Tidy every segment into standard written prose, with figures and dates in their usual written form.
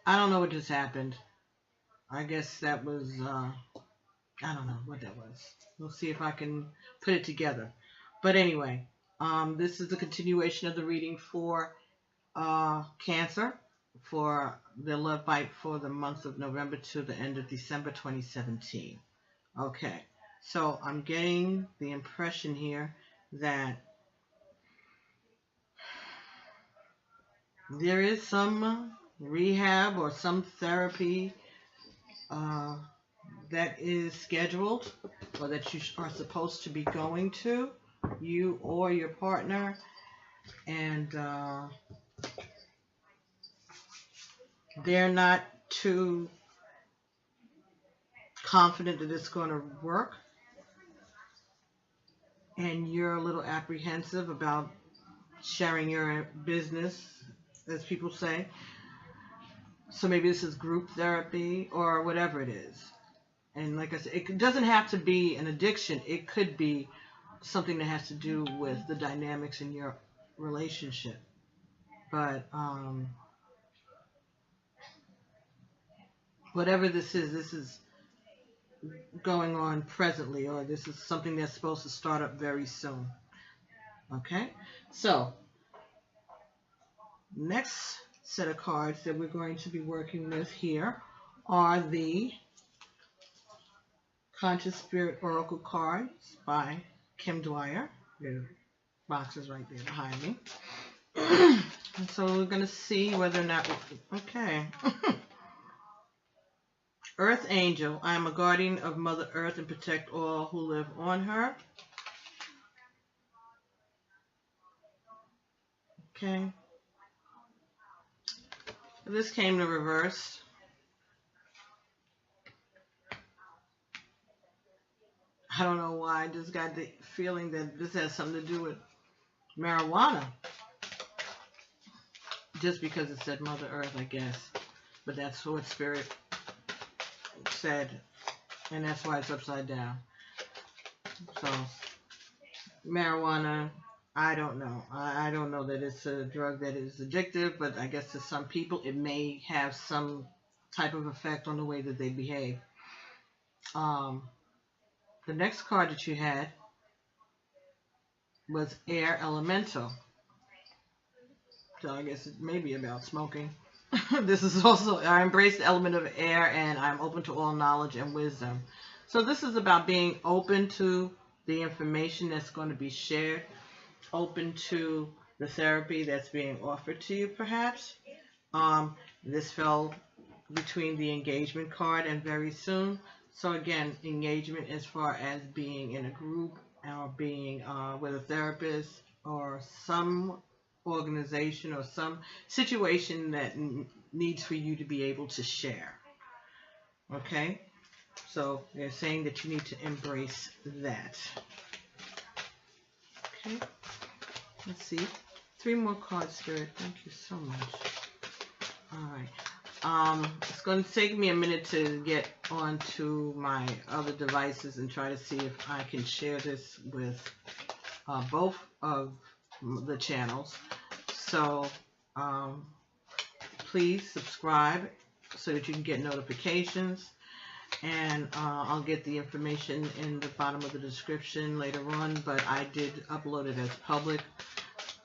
I don't know what just happened. I guess that was, I don't know what that was. We'll see if I can put it together. But anyway, this is the continuation of the reading for Cancer, for the love bite for the month of November to the end of December 2017. Okay, so I'm getting the impression here that there is some rehab or some therapy that is scheduled or that you are supposed to be going to, you or your partner, and they're not too confident that it's going to work, and you're a little apprehensive about sharing your business, as people say. So maybe this is group therapy or whatever it is. And like I said, it doesn't have to be an addiction. It could be something that has to do with the dynamics in your relationship. But whatever this is going on presently, or this is something that's supposed to start up very soon. Okay? So, next set of cards that we're going to be working with here are the Conscious Spirit Oracle cards by Kim Dwyer. The box is right there behind me. And so we're going to see whether or not, okay. Earth Angel, I am a guardian of Mother Earth and protect all who live on her. Okay. This came to reverse. I don't know why. I just got the feeling that this has something to do with marijuana. Just because it said Mother Earth, I guess. But that's what Spirit said. And that's why it's upside down. So, marijuana, I don't know. I don't know that it's a drug that is addictive, but I guess to some people it may have some type of effect on the way that they behave. The next card that you had was Air Elemental. So I guess it may be about smoking. This is also, I embrace the element of air and I'm open to all knowledge and wisdom. So this is about being open to the information that's going to be shared, open to the therapy that's being offered to you perhaps. This fell between the engagement card and very soon. So again, engagement as far as being in a group or being with a therapist or some organization or some situation that needs for you to be able to share. Okay? So they're saying that you need to embrace that. Okay? Let's see. 3 more cards, Spirit. Thank you so much. All right. It's going to take me a minute to get onto my other devices and try to see if I can share this with both of the channels. So please subscribe so that you can get notifications, and I'll get the information in the bottom of the description later on, but I did upload it as public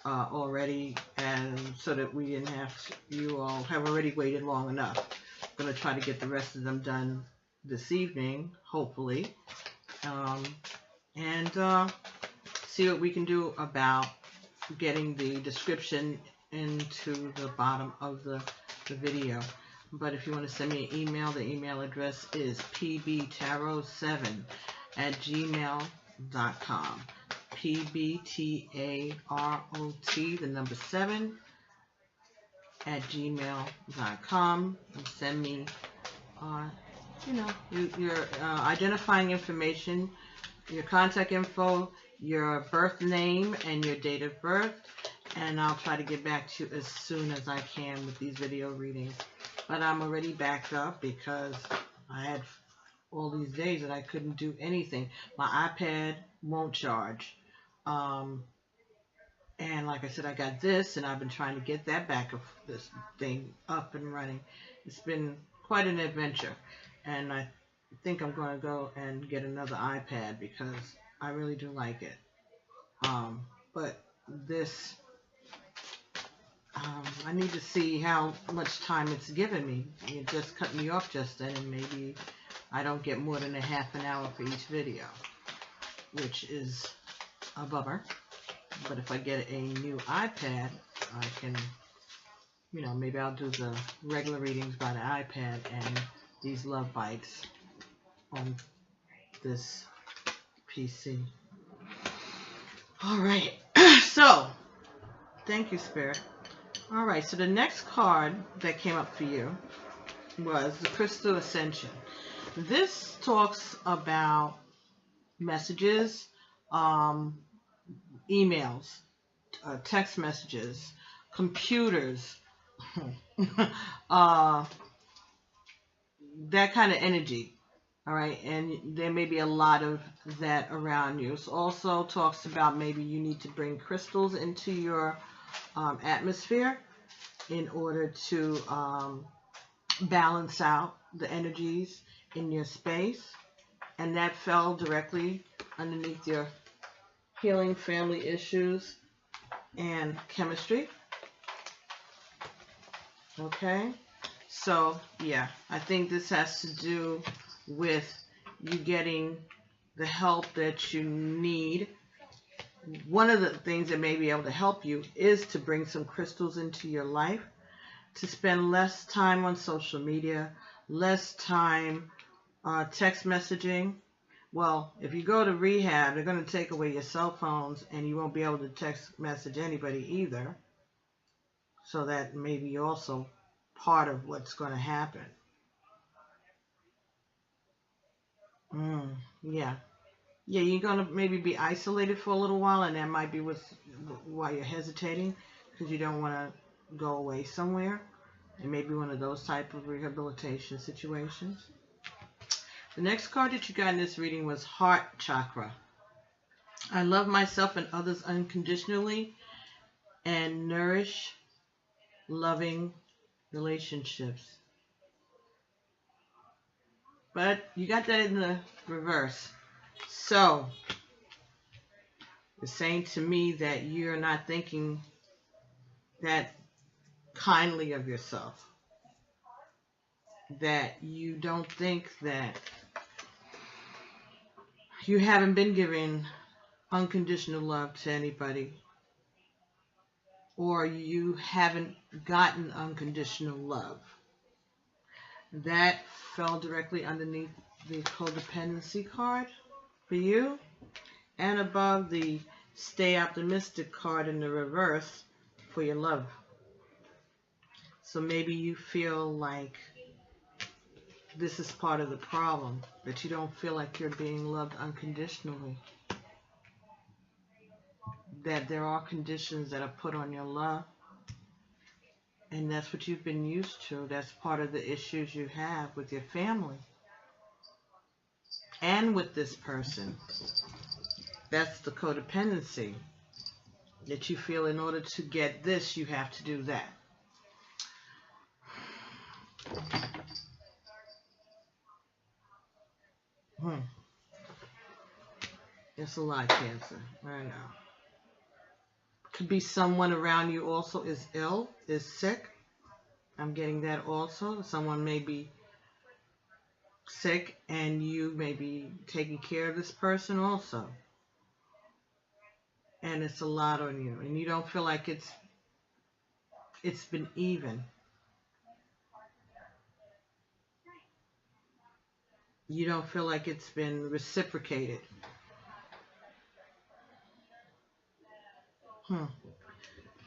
already, and so that we didn't have to, you all have already waited long enough. I'm going to try to get the rest of them done this evening, hopefully, and see what we can do about getting the description into the bottom of the video. But if you want to send me an email, the email address is pbtarot7@gmail.com. PBTAROT, the number 7, @gmail.com. And send me, your identifying information, your contact info, your birth name, and your date of birth. And I'll try to get back to you as soon as I can with these video readings. But I'm already backed up because I had all these days that I couldn't do anything. My iPad won't charge. And like I said, I got this, and I've been trying to get that back of this thing up and running. It's been quite an adventure, and I think I'm going to go and get another iPad because I really do like it. But this, I need to see how much time it's given me. It just cut me off just then, and maybe I don't get more than a half an hour for each video, which is a bummer. But if I get a new iPad, I can, you know, maybe I'll do the regular readings by the iPad and these love bites on this PC. All right. So, thank you, Spirit. All right. So the next card that came up for you was the Crystal Ascension. This talks about messages, emails, text messages, computers, that kind of energy. All right, and there may be a lot of that around you. It also talks about maybe you need to bring crystals into your atmosphere in order to balance out the energies in your space. And that fell directly underneath your healing family issues and chemistry. Okay, so yeah, I think this has to do with you getting the help that you need. One of the things that may be able to help you is to bring some crystals into your life, to spend less time on social media, less time text messaging. Well, if you go to rehab, they're going to take away your cell phones and you won't be able to text message anybody either. So that may be also part of what's going to happen. Yeah. Yeah, you're going to maybe be isolated for a little while, and that might be why you're hesitating, because you don't want to go away somewhere. It may be one of those type of rehabilitation situations. The next card that you got in this reading was Heart Chakra. I love myself and others unconditionally and nourish loving relationships. But you got that in the reverse. So, it's saying to me that you're not thinking that kindly of yourself. That you don't think that you haven't been giving unconditional love to anybody, or you haven't gotten unconditional love. That fell directly underneath the codependency card for you, and above the stay optimistic card in the reverse for your love. So maybe you feel like this is part of the problem, that you don't feel like you're being loved unconditionally. That there are conditions that are put on your love. And that's what you've been used to. That's part of the issues you have with your family. And with this person. That's the codependency. That you feel in order to get this, you have to do that. It's a lot, Cancer. I know. Could be someone around you also is ill, is sick. I'm getting that also. Someone may be sick and you may be taking care of this person also. And it's a lot on you. And you don't feel like it's been even. You don't feel like it's been reciprocated. All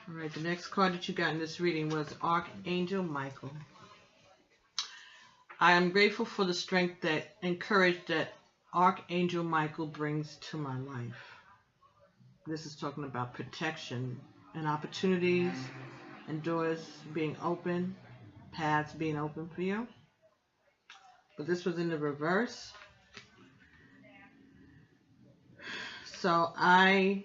right, the next card that you got in this reading was Archangel Michael. I am grateful for the strength and courage that Archangel Michael brings to my life. This is talking about protection and opportunities and doors being open, paths being open for you. But this was in the reverse. So I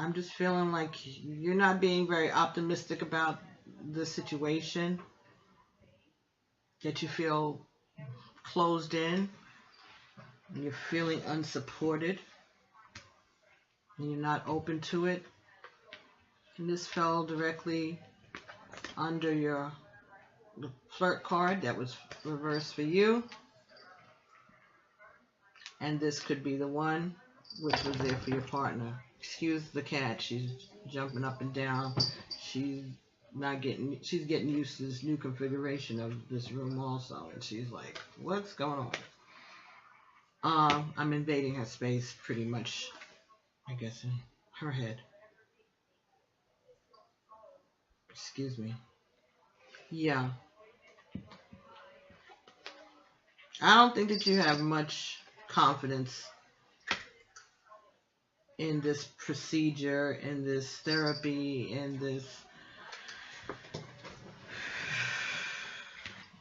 I'm just feeling like you're not being very optimistic about the situation, that you feel closed in, and you're feeling unsupported, and you're not open to it. And this fell directly under the flirt card that was reversed for you. And this could be the one which was there for your partner. Excuse the cat, she's jumping up and down. She's getting used to this new configuration of this room also, and she's like, what's going on? I'm invading her space pretty much, I guess, in her head. Excuse me. Yeah. I don't think that you have much confidence in this procedure, in this therapy, in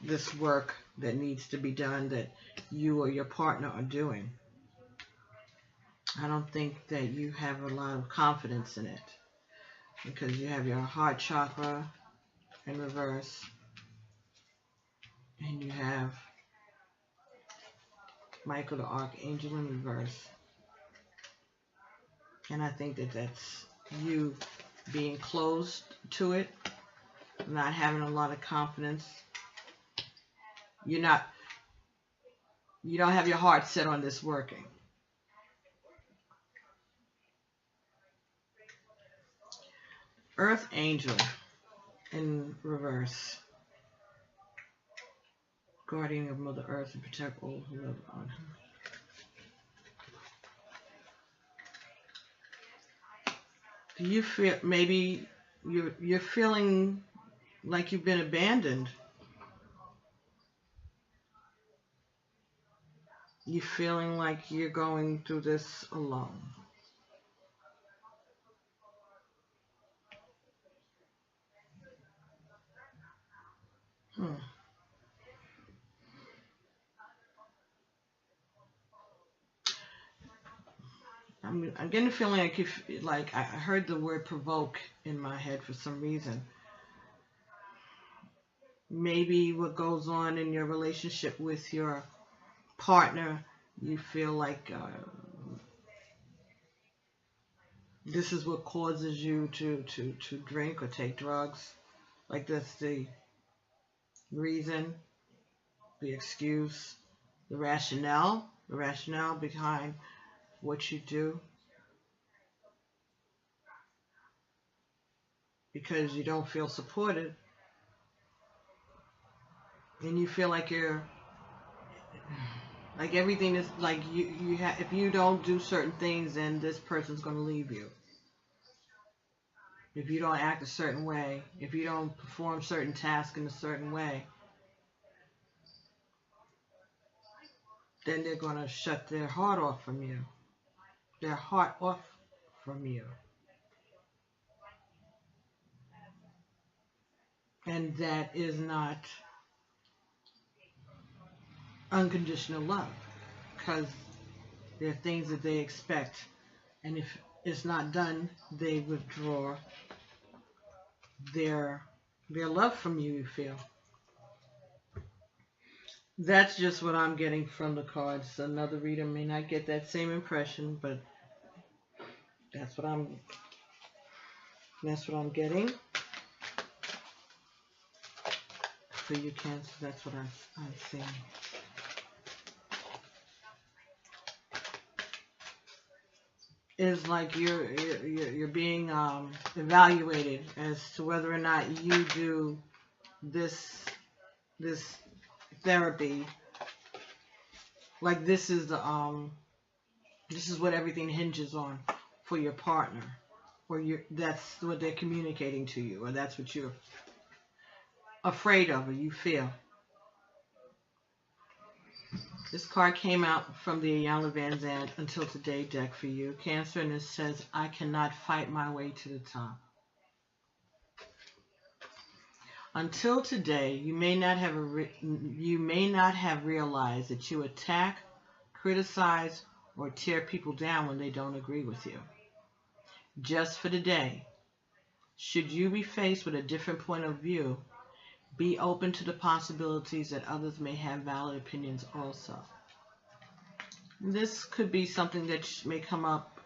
this work that needs to be done, that you or your partner are doing. I don't think that you have a lot of confidence in it, because you have your heart chakra in reverse, and you have Michael the Archangel in reverse. And I think that that's you being closed to it, not having a lot of confidence. You don't have your heart set on this working. Earth Angel in reverse. Guardian of Mother Earth and protect all who live on her. Do you feel, maybe you're feeling like you've been abandoned? You're feeling like you're going through this alone. I'm getting a feeling like I heard the word provoke in my head for some reason. Maybe what goes on in your relationship with your partner, you feel like this is what causes you to drink or take drugs. Like that's the reason, the excuse, the rationale behind what you do, because you don't feel supported, and you feel like everything is like if you don't do certain things, then this person's going to leave you. If you don't act a certain way, if you don't perform certain tasks in a certain way, then they're going to shut their heart off from you. Their heart off from you. And that is not unconditional love, because there are things that they expect, and if it's not done, they withdraw their love from you, you feel. That's just what I'm getting from the cards. Another reader may not get that same impression, but that's what I'm getting for you, Cancer. That's what I'm seeing. Is like you're being evaluated as to whether or not you do this therapy. Like this is what everything hinges on for your partner, or that's what they're communicating to you, or that's what you're afraid of, or you feel. This card came out from the Ayala Van Zandt Until Today deck for you, Cancer, and it says, I cannot fight my way to the top. Until today, you may not have realized that you attack, criticize, or tear people down when they don't agree with you. just for today, should you be faced with a different point of view, be open to the possibilities that others may have valid opinions also. This could be something that may come up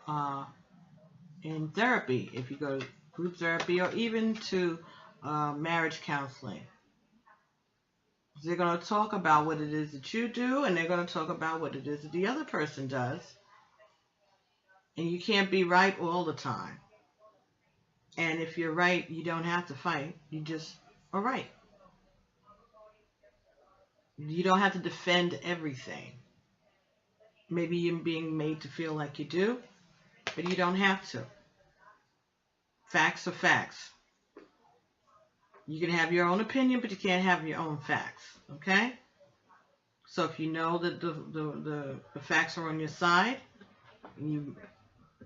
in therapy, if you go to group therapy, or even to marriage counseling. They're going to talk about what it is that you do, and they're going to talk about what it is that the other person does. And you can't be right all the time. And if you're right, you don't have to fight. You just are right. You don't have to defend everything. Maybe you're being made to feel like you do, but you don't have to. Facts are facts. You can have your own opinion, but you can't have your own facts, okay? So if you know that the facts are on your side, and you've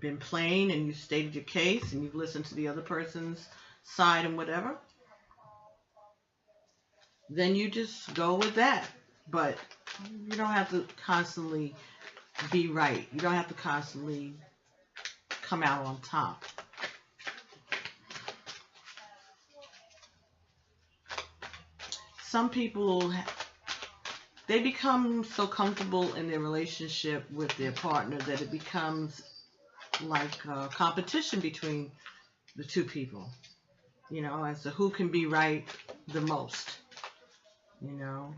been plain and you've stated your case and you've listened to the other person's side and whatever, then you just go with that. But you don't have to constantly be right. You don't have to constantly come out on top. Some people, they become so comfortable in their relationship with their partner that it becomes like a competition between the two people, you know, as to who can be right the most. You know,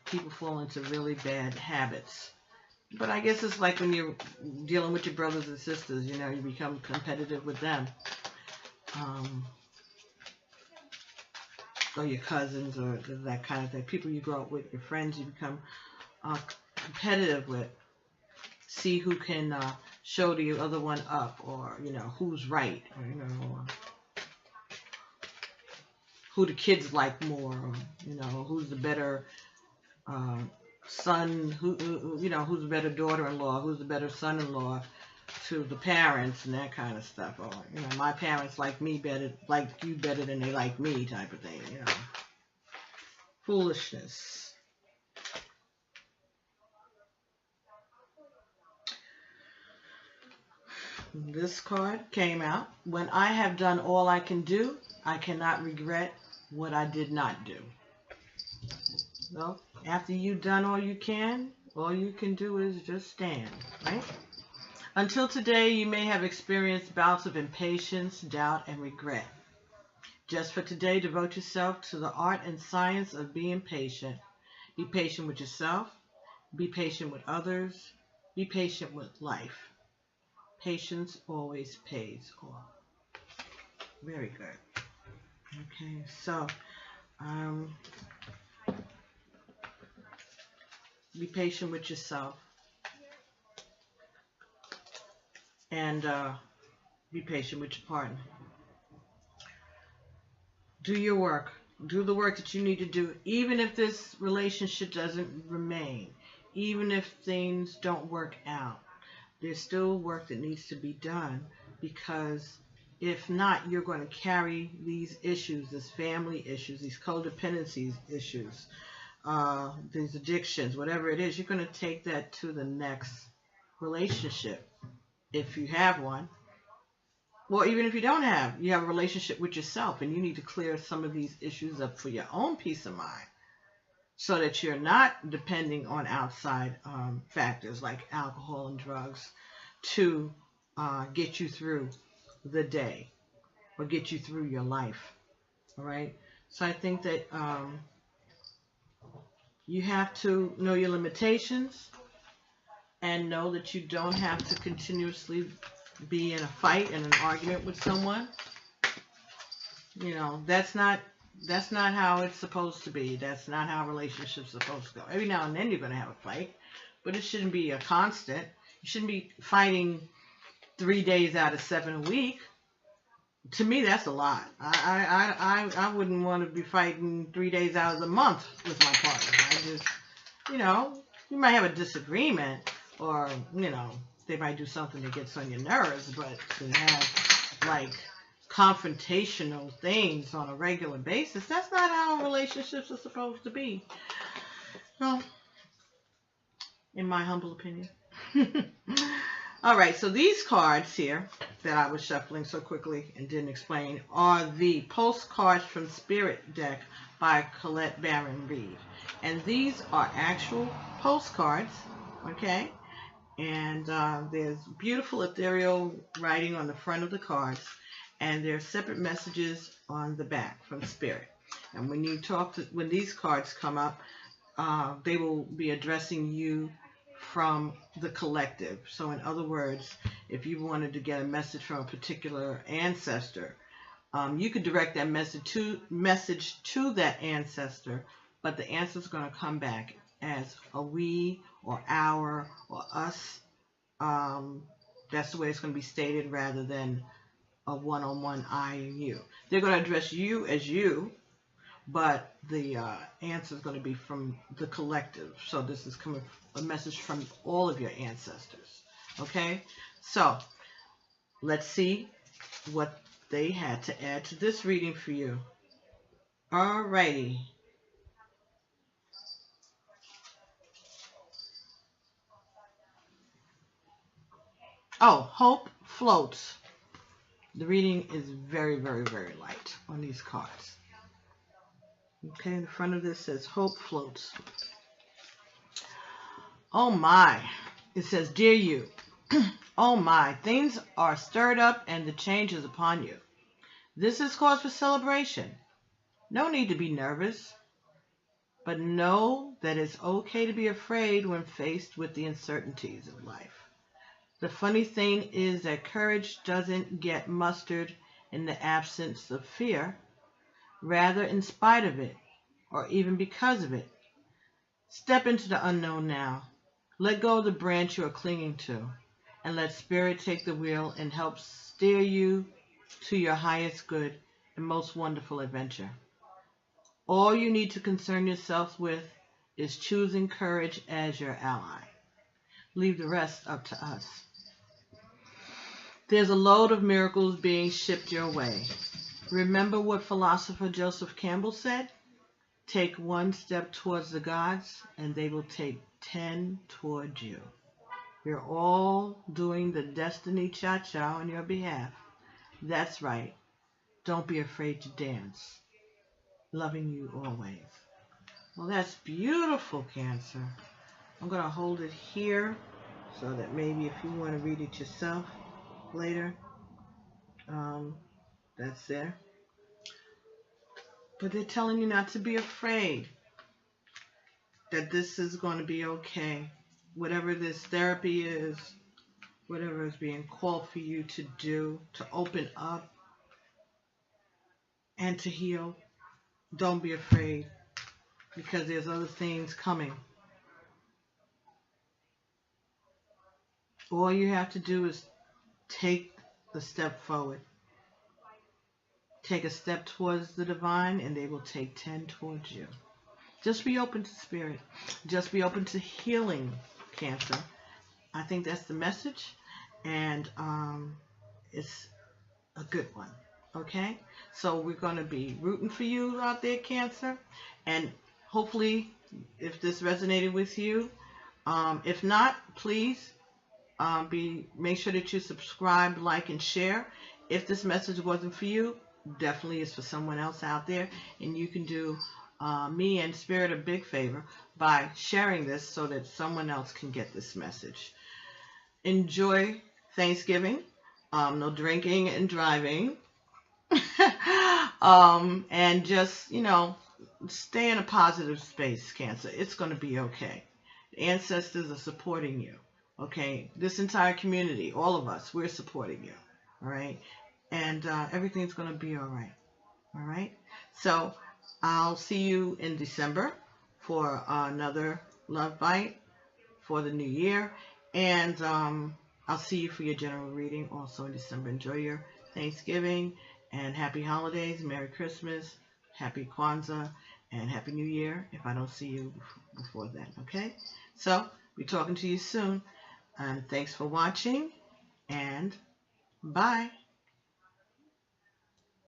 people fall into really bad habits. But I guess it's like when you're dealing with your brothers and sisters, you know, you become competitive with them. Or your cousins, or that kind of thing. People you grow up with, your friends you become competitive with. See who can show the other one up, or, you know, who's right, or, you know, who the kids like more, or, you know, who's the better son, who you know, who's the better daughter-in-law, who's the better son-in-law to the parents, and that kind of stuff. Or, you know, my parents like me better, like you better than they like me, type of thing, you know. Foolishness. This card came out. When I have done all I can do, I cannot regret what I did not do. Well, after you've done all you can do is just stand, right? Until today, you may have experienced bouts of impatience, doubt, and regret. Just for today, devote yourself to the art and science of being patient. Be patient with yourself. Be patient with others. Be patient with life. Patience always pays off. Very good. Okay, so be patient with yourself. And be patient with your partner. Do your work. Do the work that you need to do, even if this relationship doesn't remain, even if things don't work out. There's still work that needs to be done, because if not, you're going to carry these issues, these family issues, these codependency issues, these addictions, whatever it is. You're going to take that to the next relationship. If you have one, well, even if you don't have, you have a relationship with yourself, and you need to clear some of these issues up for your own peace of mind, so that you're not depending on outside factors like alcohol and drugs to get you through the day or get you through your life. All right. So I think that you have to know your limitations, and know that you don't have to continuously be in a fight and an argument with someone. You know, that's not how it's supposed to be. That's not how relationships are supposed to go. Every now and then you're going to have a fight, but it shouldn't be a constant. You shouldn't be fighting 3 days out of 7 a week. To me, that's a lot. I wouldn't want to be fighting 3 days out of the month with my partner. I just, you know, you might have a disagreement, or, you know, they might do something that gets on your nerves, but to have, like, confrontational things on a regular basis, that's not how relationships are supposed to be. Well, in my humble opinion. All right, so these cards here that I was shuffling so quickly and didn't explain are the Postcards from Spirit deck by Colette Baron Reed. And these are actual postcards, okay? And there's beautiful ethereal writing on the front of the cards, and there's separate messages on the back from Spirit. And when these cards come up, they will be addressing you from the collective. So in other words, if you wanted to get a message from a particular ancestor, you could direct that message to that ancestor, but the answer is going to come back as a we or our or us. That's the way it's going to be stated rather than a one-on-one I and you. They're going to address you as you, but the answer is going to be from the collective. So this is coming a message from all of your ancestors. Okay, so let's see what they had to add to this reading for you. Alrighty. Oh, hope floats. The reading is very, very, very light on these cards. Okay, in the front of this says hope floats. Oh my. It says, dear you. Oh my, things are stirred up and the change is upon you. This is cause for celebration. No need to be nervous, but know that it's okay to be afraid when faced with the uncertainties of life. The funny thing is that courage doesn't get mustered in the absence of fear, rather in spite of it, or even because of it. Step into the unknown now. Let go of the branch you are clinging to, and let Spirit take the wheel and help steer you to your highest good and most wonderful adventure. All you need to concern yourself with is choosing courage as your ally. Leave the rest up to us. There's a load of miracles being shipped your way. Remember what philosopher Joseph Campbell said? Take one step towards the gods, and they will take 10 towards you. We're all doing the destiny cha-cha on your behalf. That's right. Don't be afraid to dance. Loving you always. Well, that's beautiful, Cancer. I'm going to hold it here so that maybe if you want to read it yourself later, that's there. But they're telling you not to be afraid, that this is going to be okay. Whatever this therapy is, whatever is being called for you to do, to open up and to heal, don't be afraid, because there's other things coming. All you have to do is take the step forward. Take a step towards the divine, and they will take 10 towards you. Just be open to Spirit. Just be open to healing, Cancer. I think that's the message, and it's a good one. Okay? So we're going to be rooting for you out there, Cancer, and hopefully if this resonated with you, if not, please make sure that you subscribe, like, and share. If this message wasn't for you, definitely is for someone else out there, and you can do me and Spirit a big favor by sharing this so that someone else can get this message. Enjoy Thanksgiving. No drinking and driving. And just, stay in a positive space, Cancer. It's going to be okay. The ancestors are supporting you. Okay, this entire community, all of us, we're supporting you. All right, and everything's going to be all right. All right, so I'll see you in December for another Love Bite for the new year, and I'll see you for your general reading also in December. Enjoy your Thanksgiving and happy holidays, Merry Christmas, Happy Kwanzaa, and Happy New Year if I don't see you before then. Okay, so be talking to you soon. And thanks for watching, and bye.